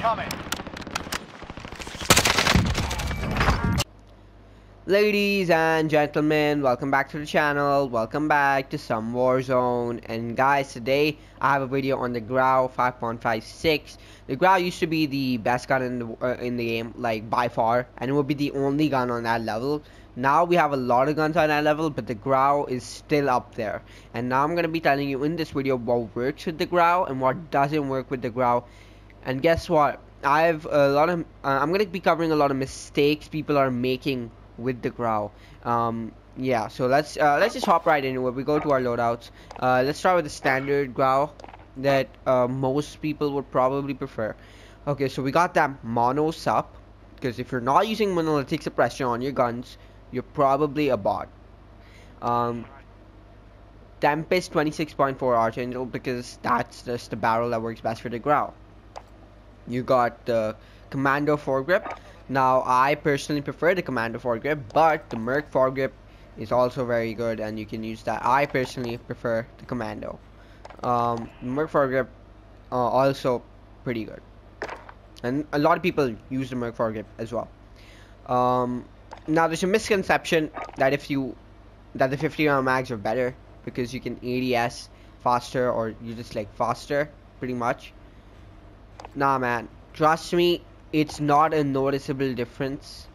incoming. Ladies and gentlemen, welcome back to the channel. Welcome back to some Warzone. And guys, today I have a video on the Grau 5.56. The Grau used to be the best gun in the game, like by far, and it would be the only gun on that level. Now we have a lot of guns on that level, but the Grau is still up there. And now I'm gonna be telling you in this video what works with the Grau and what doesn't work with the Grau. And guess what? I'm gonna be covering a lot of mistakes people are making with the Grau. Yeah, so let's just hop right into it. We go to our loadouts. Let's start with the standard Grau that most people would probably prefer. Okay, so we got that mono sup, because if you're not using monolithic suppression on your guns, you're probably a bot. Tempest 26.4 Archangel, because that's just the barrel that works best for the Grau. You got the Commando foregrip. Now I personally prefer the Commando foregrip, but the Merc foregrip is also very good and you can use that. I personally prefer the Commando. Merc foregrip also pretty good, and a lot of people use the Merc foregrip as well. Now there's a misconception that the 50 round mags are better because you can ADS faster, or you just like faster pretty much. Nah man, trust me, it's not a noticeable difference.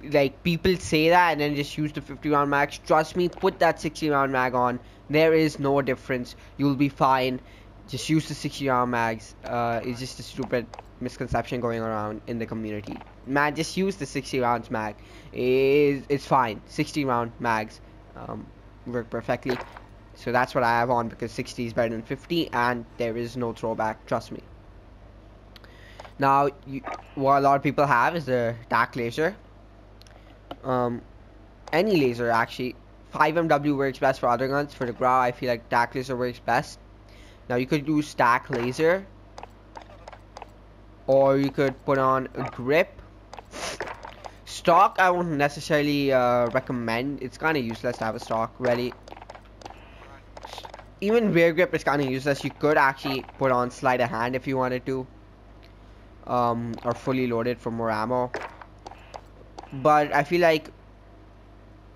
Like, people say that and then just use the 50 round mags. Trust me, put that 60 round mag on. There is no difference. You'll be fine. Just use the 60 round mags. It's just a stupid misconception going around in the community. Man, just use the 60 rounds mag. It's fine. 60 round mags work perfectly. So that's what I have on, because 60 is better than 50 and there is no throwback. Trust me. Now, what a lot of people have is the TAC laser. Any laser actually. 5MW works best for other guns. For the Grau, I feel like TAC laser works best. Now you could use TAC laser, or you could put on a grip. Stock, I won't necessarily recommend. It's kind of useless to have a stock ready. Even rear grip is kind of useless. You could actually put on sleight of hand if you wanted to. Or fully loaded for more ammo, but I feel like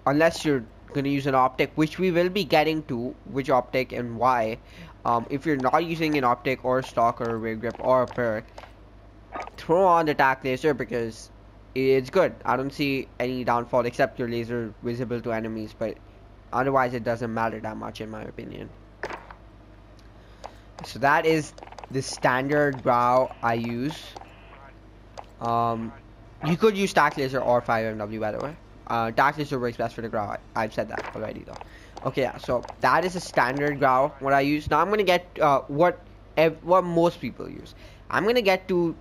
unless you're gonna use an optic, which we will be getting to, which optic and why, if you're not using an optic or stock or a rear grip or a perk, throw on the TAC laser because it's good. I don't see any downfall except your laser visible to enemies, but otherwise it doesn't matter that much in my opinion. So that is the standard Grau I use. You could use TAC laser or 5MW, by the way. TAC laser works best for the Grau. I've said that already though. Okay, yeah, so that is a standard Grau what I use. Now I'm gonna get what most people use. I'm gonna get to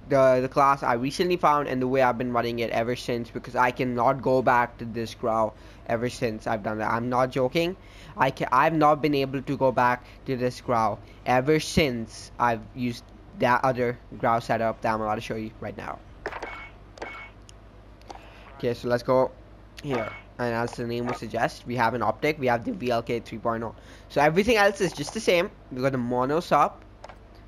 the class I recently found and the way I've been running it ever since, because I cannot go back to this Grau ever since I've done that. I'm not joking. I've not been able to go back to this Grau ever since I've used that other Grau setup that I'm about to show you right now. Okay, so let's go here, and as the name would suggest, we have an optic. We have the VLK 3.0. So everything else is just the same. We got the mono sup,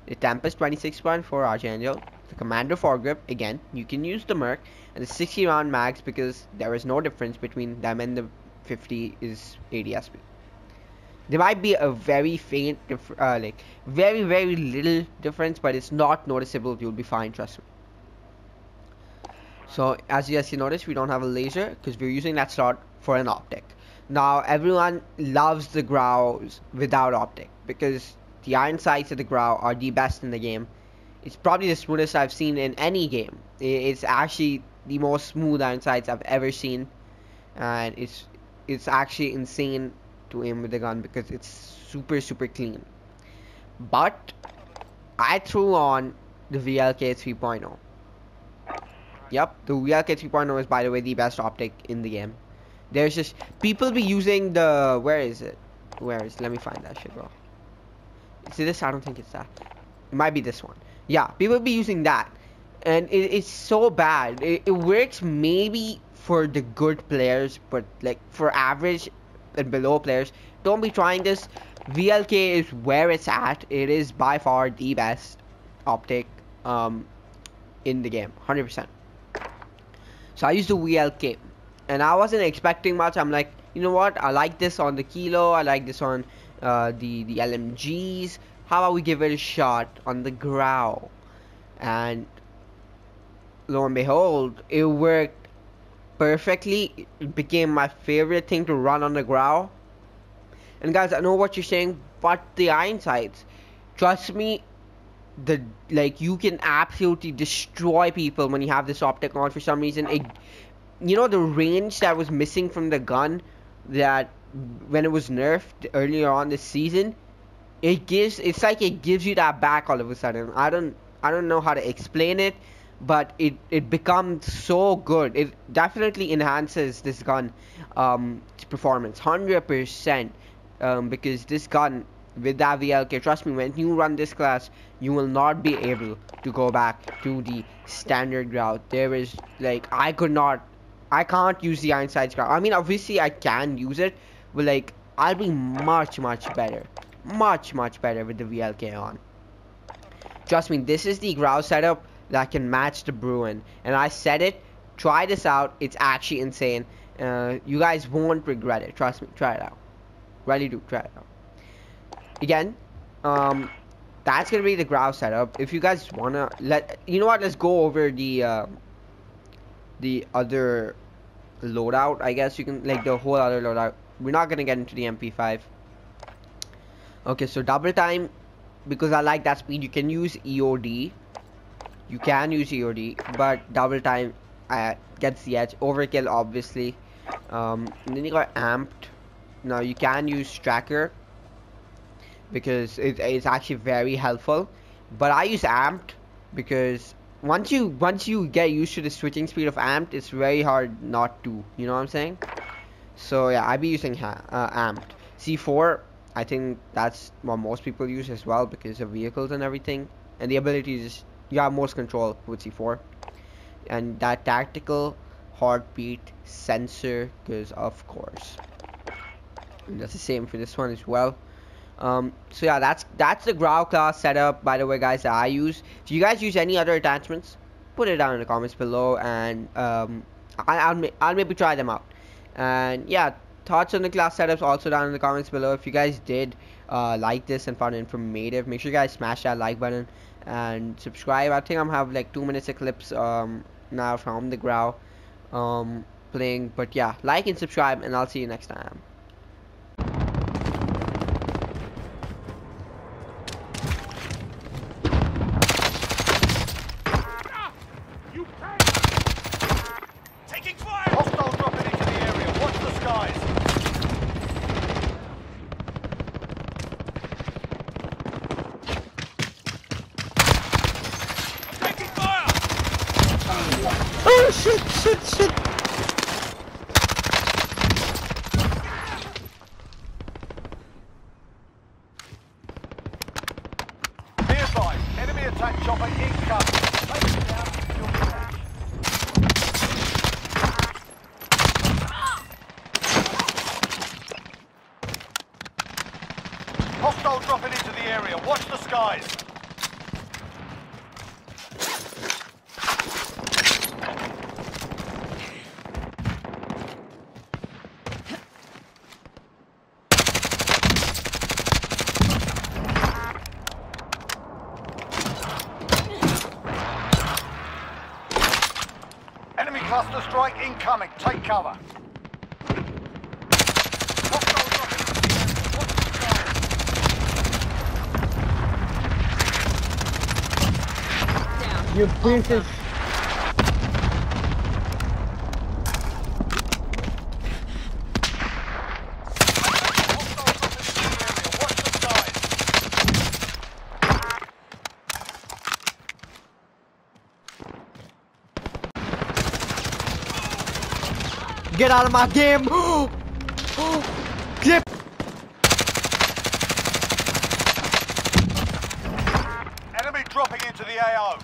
the Tempest 26.4 Archangel, the Commando foregrip. Again, you can use the Merc, and the 60 round mags, because there is no difference between them and the 50 is ADS speed. There might be a very faint, like very little difference, but it's not noticeable. You'll be fine, trust me. So as you guys can notice, we don't have a laser because we're using that slot for an optic. Now everyone loves the Graus without optic because the iron sights of the Grau are the best in the game. It's probably the smoothest I've seen in any game. It's actually the most smooth iron sights I've ever seen, and it's actually insane to aim with the gun because it's super clean. But I threw on the VLK 3.0. Yep, the VLK 3.0 is, by the way, the best optic in the game. There's just people be using the let me find that shit, bro. Is it this? I don't think it's that. It might be this one. Yeah, people be using that, and it's so bad. It works maybe for the good players, but like for average and below players, don't be trying this. VLK is where it's at. It is by far the best. optic in the game, 100%. So I used the VLK, and I wasn't expecting much. I'm like, you know what? I like this on the Kilo. I like this on the LMGs. How about we give it a shot on the Grau? And lo and behold, it worked perfectly. It became my favorite thing to run on the Grau. And guys, I know what you're saying, but the iron sights, trust me, you can absolutely destroy people when you have this optic on. For some reason, the range that was missing from the gun, that when it was nerfed earlier on this season, it's like it gives you that back all of a sudden. I don't know how to explain it, but it becomes so good. It definitely enhances this gun performance 100%, because this gun with that VLK, trust me, when you run this class, you will not be able to go back to the standard Grau. There is I can't use the iron sights Grau. I mean, obviously I can use it, but I'll be much better with the VLK on. Trust me, this is the Grau setup that can match the Bruen, and I said it. Try this out. It's actually insane. You guys won't regret it. Trust me. Try it out. Really do. Try it out. Again, that's gonna be the Grau setup. If you guys wanna let's go over the other loadout. I guess you can the whole other loadout. We're not gonna get into the MP5. Okay, so double time, because I like that speed. You can use EOD. But double time gets the edge. Overkill, obviously. And then you got amped. Now you can use tracker, because it's actually very helpful, but I use amped because once you get used to the switching speed of amped, it's very hard not to, you know what I'm saying? So yeah, I'd be using amped. C4, I think that's what most people use as well, because of vehicles and everything, and the ability to just, you have most control with C4. And that tactical heartbeat sensor, because of course, and that's the same for this one as well. So yeah, that's the Grau class setup, by the way, guys, that I use. If you guys use any other attachments, put it down in the comments below, and I'll maybe try them out. And yeah, thoughts on the class setups also down in the comments below. If you guys did like this and found it informative, make sure you guys smash that like button and subscribe. I think I'm have 2 minutes of clips now from the Grau playing, but yeah, like and subscribe, and I'll see you next time. Oh shit! Be advised, enemy attack chopper incoming. Take it down, you'll crash. Hostile dropping into the area. Watch the skies. Enemy cluster strike incoming. Take cover. Hostile dropping into the area. Watch the skies. You princess. Get out of my game! Clip! Enemy dropping into the AO.